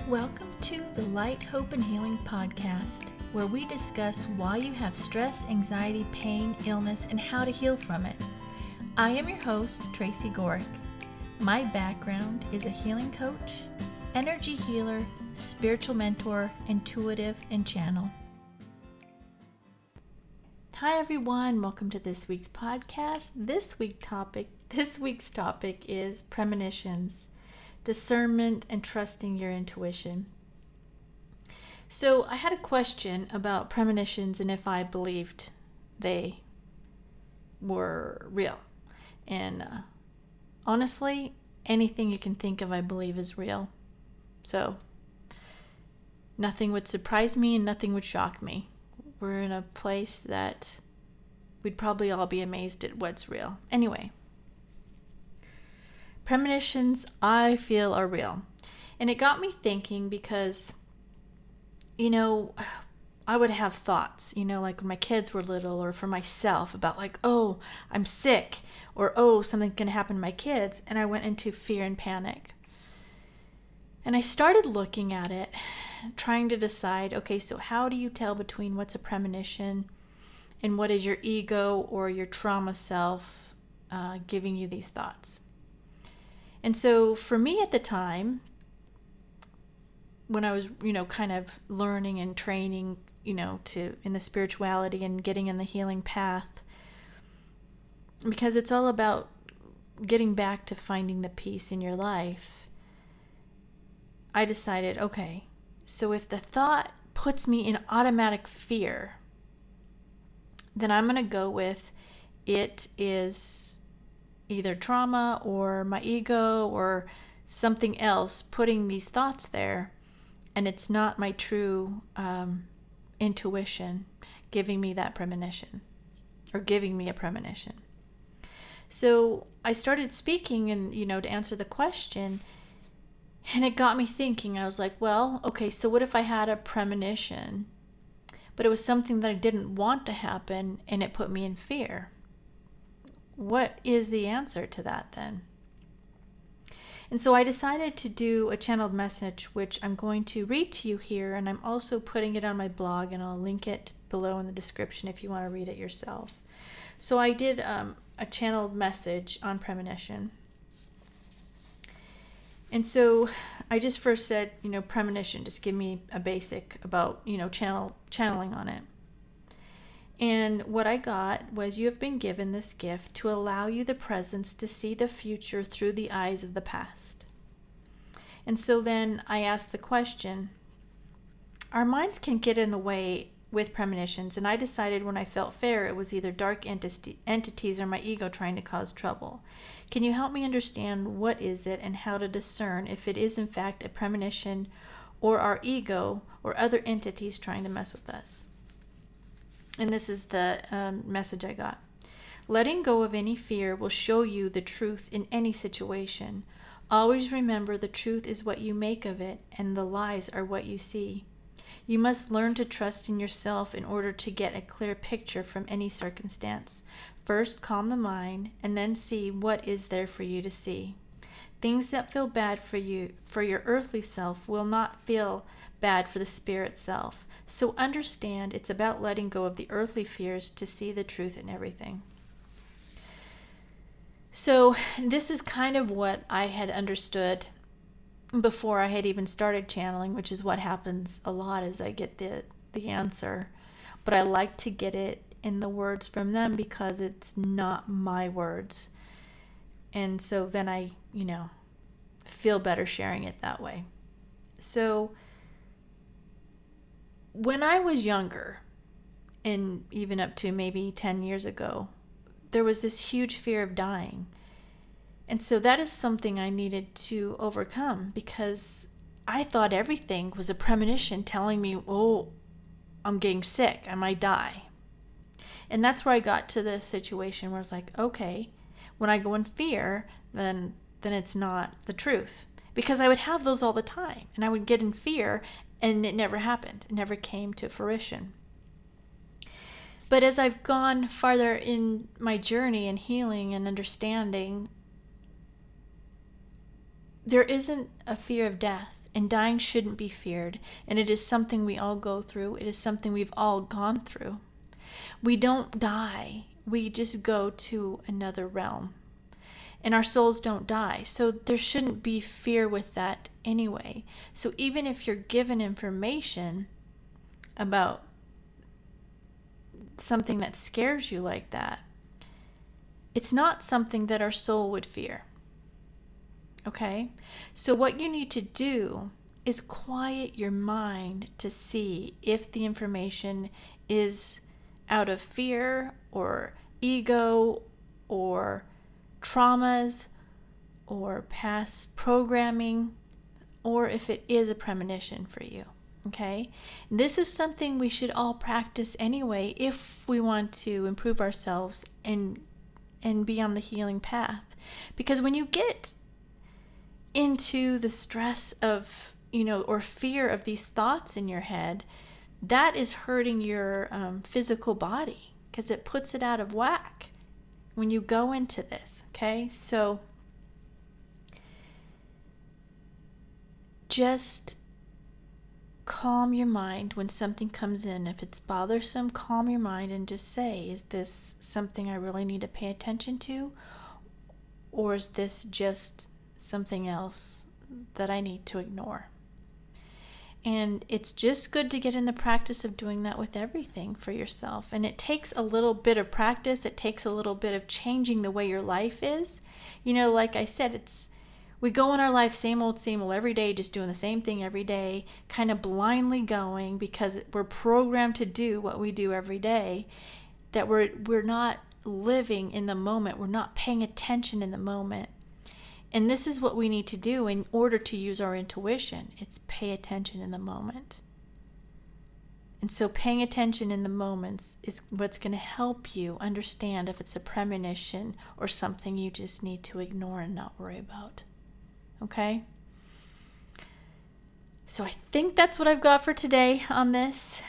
Welcome to the Light, Hope, and Healing podcast, where we discuss why you have stress, anxiety, pain, illness, and how to heal from it. I am your host, Tracy. My background is a healing coach, energy healer, spiritual mentor, intuitive, and channel. Hi everyone, welcome to this week's podcast. This week's topic is premonitions, discernment, and trusting your intuition. So I had a question about premonitions and if I believed they were real. And honestly, anything you can think of I believe is real. So nothing would surprise me and nothing would shock me. We're in a place that we'd probably all be amazed at what's real. Anyway, premonitions I feel are real. And it got me thinking because, I would have thoughts, like when my kids were little or for myself about like, oh, I'm sick or, oh, something's going to happen to my kids. And I went into fear and panic. And I started looking at it, trying to decide, okay, so how do you tell between what's a premonition and what is your ego or your trauma self giving you these thoughts? And so for me at the time, when I was, kind of learning and training, in the spirituality and getting in the healing path, because it's all about getting back to finding the peace in your life, I decided, okay, so if the thought puts me in automatic fear, then I'm going to go with it is either trauma or my ego or something else putting these thoughts there, and it's not my true intuition giving me that premonition or giving me a premonition. So I started speaking and, to answer the question, and it got me thinking. I was like, well, okay, so what if I had a premonition, but it was something that I didn't want to happen and it put me in fear? What is the answer to that then? And so I decided to do a channeled message, which I'm going to read to you here, and I'm also putting it on my blog, and I'll link it below in the description if you want to read it yourself. So I did a channeled message on premonition. And so I just first said, premonition, just give me a basic about, channeling on it. And what I got was, you have been given this gift to allow you the presence to see the future through the eyes of the past. And so then I asked the question, our minds can get in the way with premonitions, and I decided when I felt fear, it was either dark entities or my ego trying to cause trouble. Can you help me understand what is it and how to discern if it is in fact a premonition or our ego or other entities trying to mess with us? And this is the message I got. Letting go of any fear will show you the truth in any situation. Always remember the truth is what you make of it, and the lies are what you see. You must learn to trust in yourself in order to get a clear picture from any circumstance. First, calm the mind, and then see what is there for you to see. Things that feel bad for you, for your earthly self, will not feel bad for the spirit self. So understand it's about letting go of the earthly fears to see the truth in everything. So this is kind of what I had understood before I had even started channeling, which is what happens a lot as I get the answer. But I like to get it in the words from them because it's not my words. And so then I, feel better sharing it that way. So when I was younger, and even up to maybe 10 years ago, there was this huge fear of dying. And so that is something I needed to overcome because I thought everything was a premonition telling me, oh, I'm getting sick, I might die. And that's where I got to the situation where I was like, okay, when I go in fear, then it's not the truth. Because I would have those all the time, and I would get in fear, and it never happened. It never came to fruition. But as I've gone farther in my journey and healing and understanding, there isn't a fear of death. And dying shouldn't be feared. And it is something we all go through. It is something we've all gone through. We don't die. We just go to another realm. And our souls don't die. So there shouldn't be fear with that anyway. So even if you're given information about something that scares you like that, it's not something that our soul would fear. Okay? So what you need to do is quiet your mind to see if the information is out of fear or ego or traumas or past programming, or if it is a premonition for you. Okay? This is something we should all practice anyway if we want to improve ourselves and be on the healing path. Because when you get into the stress of, or fear of these thoughts in your head, that is hurting your physical body because it puts it out of whack when you go into this. Okay? So just calm your mind when something comes in. If it's bothersome, calm your mind and just say, is this something I really need to pay attention to? Or is this just something else that I need to ignore? And it's just good to get in the practice of doing that with everything for yourself. And it takes a little bit of practice. It takes a little bit of changing the way your life is. Like I said, we go in our life same old every day, just doing the same thing every day, kind of blindly going because we're programmed to do what we do every day, that we're not living in the moment. We're not paying attention in the moment. And this is what we need to do in order to use our intuition. It's pay attention in the moment. And so paying attention in the moments is what's going to help you understand if it's a premonition or something you just need to ignore and not worry about. Okay? So I think that's what I've got for today on this.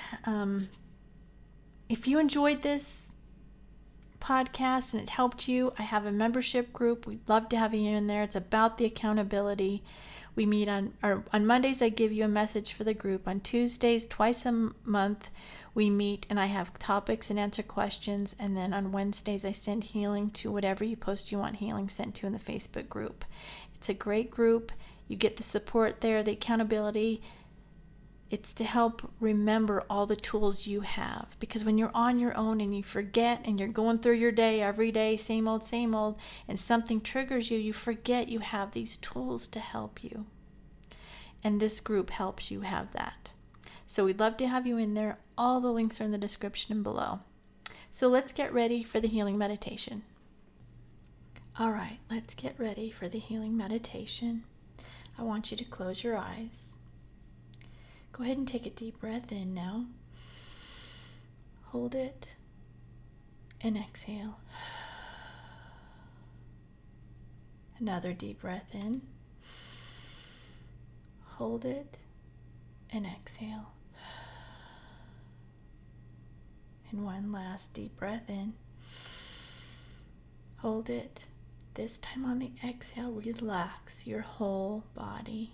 If you enjoyed this podcast and it helped you, I have a membership group. We'd love to have you in there. It's about the accountability. We meet on Mondays. I give you a message for the group. On Tuesdays, twice a month, we meet and I have topics and answer questions. And then on Wednesdays, I send healing to whatever you post you want healing sent to in the Facebook group. It's a great group. You get the support there, the accountability. It's to help remember all the tools you have. Because when you're on your own and you forget and you're going through your day every day, same old, and something triggers you, you forget you have these tools to help you. And this group helps you have that. So we'd love to have you in there. All the links are in the description below. So let's get ready for the healing meditation. All right, let's get ready for the healing meditation. I want you to close your eyes. Go ahead and take a deep breath in now. Hold it and exhale. Another deep breath in. Hold it and exhale. And one last deep breath in. Hold it. This time on the exhale, relax your whole body.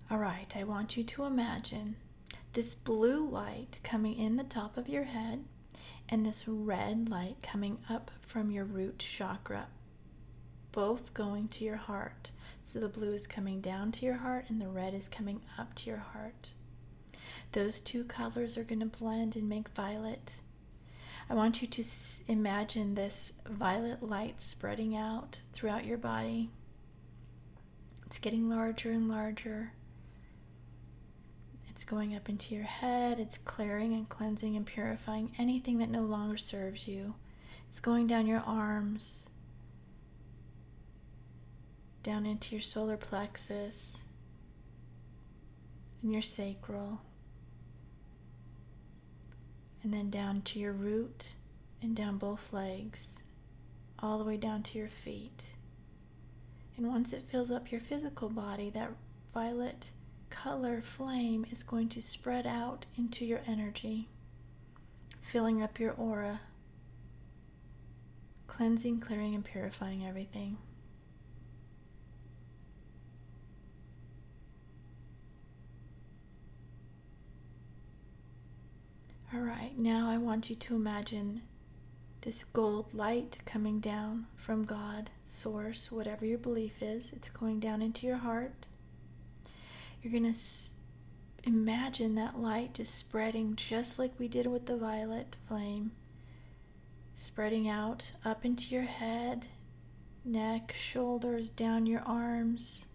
All right, I want you to imagine this blue light coming in the top of your head and this red light coming up from your root chakra, both going to your heart. So the blue is coming down to your heart and the red is coming up to your heart. Those two colors are going to blend and make violet. I want you to imagine this violet light spreading out throughout your body. It's getting larger and larger. It's going up into your head. It's clearing and cleansing and purifying anything that no longer serves you. It's going down your arms, down into your solar plexus and your sacral, and then down to your root and down both legs, all the way down to your feet. And once it fills up your physical body, that violet color flame is going to spread out into your energy, filling up your aura, cleansing, clearing, and purifying everything. All right, now I want you to imagine this gold light coming down from God, Source, whatever your belief is. It's going down into your heart. You're going to imagine that light just spreading just like we did with the violet flame, spreading out up into your head, neck, shoulders, down your arms,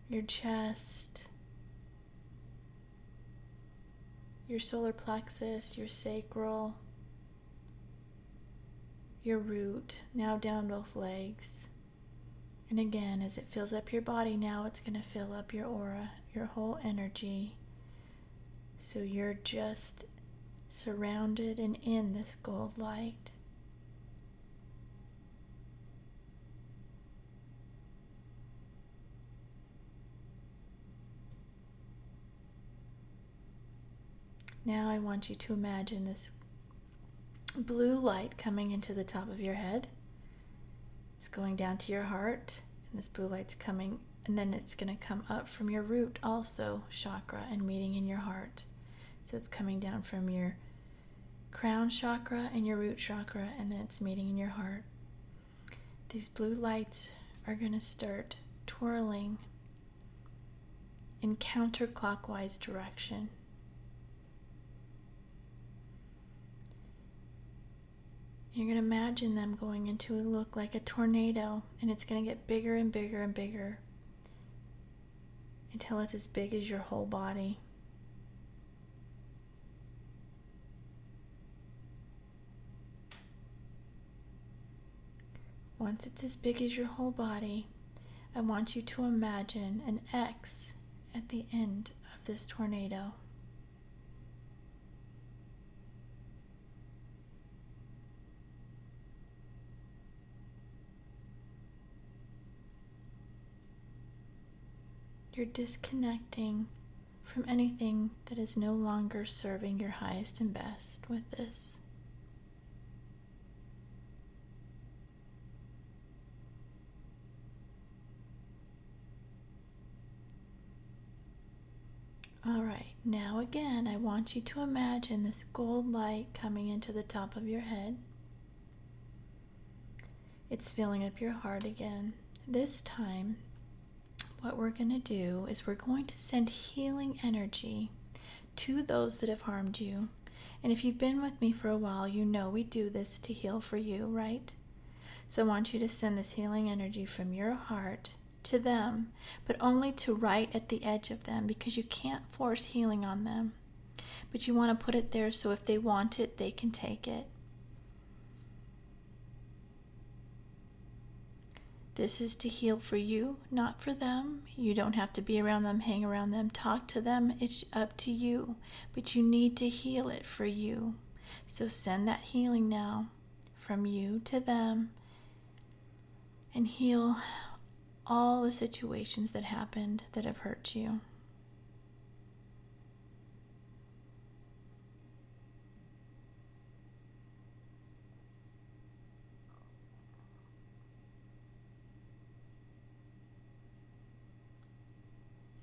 your chest, your solar plexus, your sacral, your root, now down both legs. And again, as it fills up your body, now it's going to fill up your aura, your whole energy. So you're just surrounded and in this gold light. Now I want you to imagine this blue light coming into the top of your head. It's going down to your heart, and this blue light's coming, and then it's going to come up from your root also chakra and meeting in your heart. So it's coming down from your crown chakra and your root chakra, and then it's meeting in your heart. These blue lights are going to start twirling in counterclockwise direction. You're going to imagine them going into a look like a tornado, and it's going to get bigger and bigger and bigger until it's as big as your whole body. Once it's as big as your whole body, I want you to imagine an X at the end of this tornado. You're disconnecting from anything that is no longer serving your highest and best with this. All right, now again, I want you to imagine this gold light coming into the top of your head. It's filling up your heart again. This time, what we're going to do is we're going to send healing energy to those that have harmed you. And if you've been with me for a while, you know we do this to heal for you, right? So I want you to send this healing energy from your heart to them, but only to right at the edge of them, because you can't force healing on them. But you want to put it there so if they want it, they can take it. This is to heal for you, not for them. You don't have to be around them, hang around them, talk to them. It's up to you. But you need to heal it for you. So send that healing now from you to them and heal all the situations that happened that have hurt you.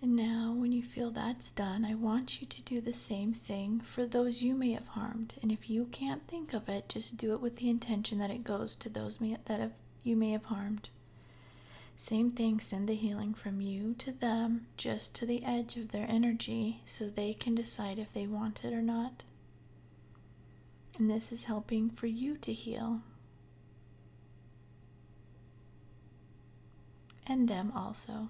And now, when you feel that's done, I want you to do the same thing for those you may have harmed. And if you can't think of it, just do it with the intention that it goes to those you may have harmed. Same thing, send the healing from you to them, just to the edge of their energy, so they can decide if they want it or not. And this is helping for you to heal. And them also.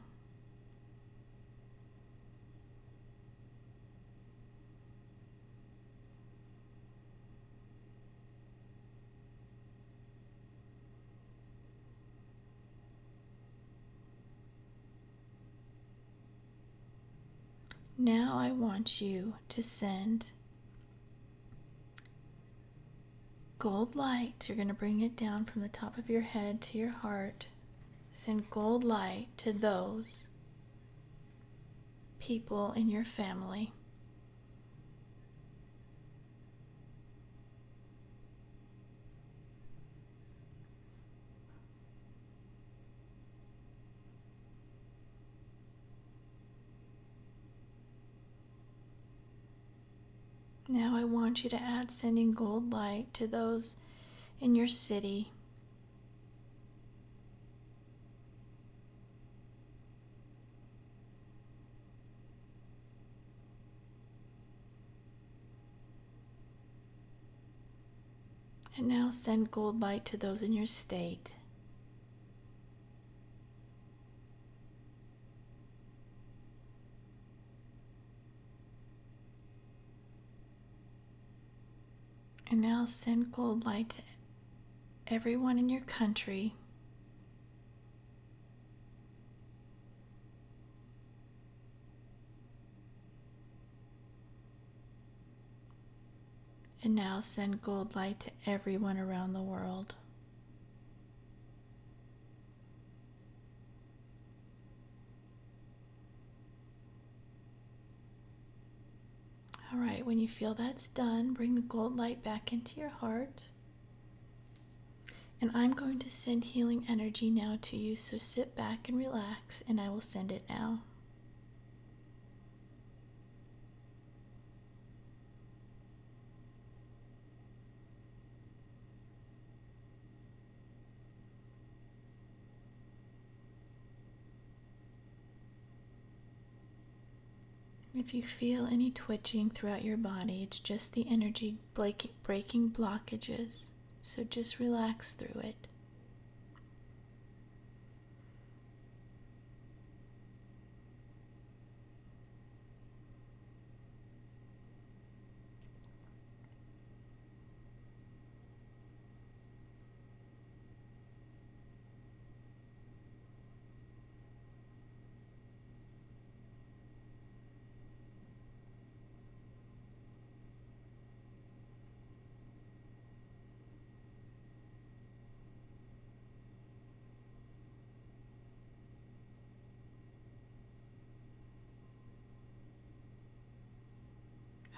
Now I want you to send gold light. You're going to bring it down from the top of your head to your heart. Send gold light to those people in your family. Now I want you to add sending gold light to those in your city. And now send gold light to those in your state. And now send gold light to everyone in your country. And now send gold light to everyone around the world. All right, when you feel that's done, bring the gold light back into your heart. And I'm going to send healing energy now to you, so sit back and relax, and I will send it now. If you feel any twitching throughout your body, it's just the energy breaking blockages. So just relax through it.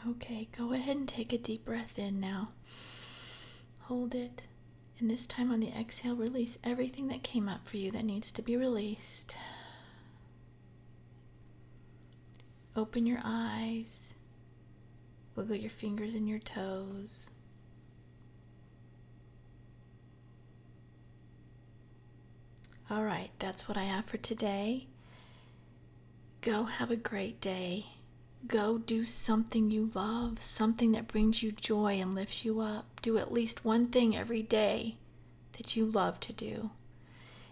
Okay, go ahead and take a deep breath in now. Hold it. And this time on the exhale, release everything that came up for you that needs to be released. Open your eyes. Wiggle your fingers and your toes. All right, that's what I have for today. Go have a great day. Go do something you love, something that brings you joy and lifts you up. Do at least one thing every day that you love to do.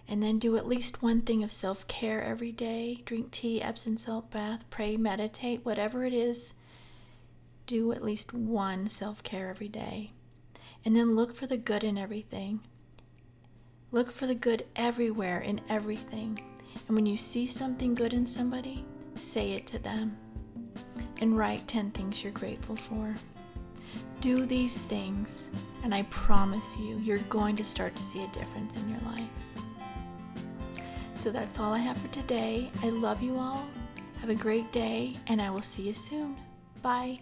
And then do at least one thing of self-care every day. Drink tea, Epsom salt bath, pray, meditate, whatever it is. Do at least one self-care every day. And then look for the good in everything. Look for the good everywhere in everything. And when you see something good in somebody, say it to them. And write 10 things you're grateful for. Do these things, and I promise you, you're going to start to see a difference in your life. So that's all I have for today. I love you all. Have a great day, and I will see you soon. Bye.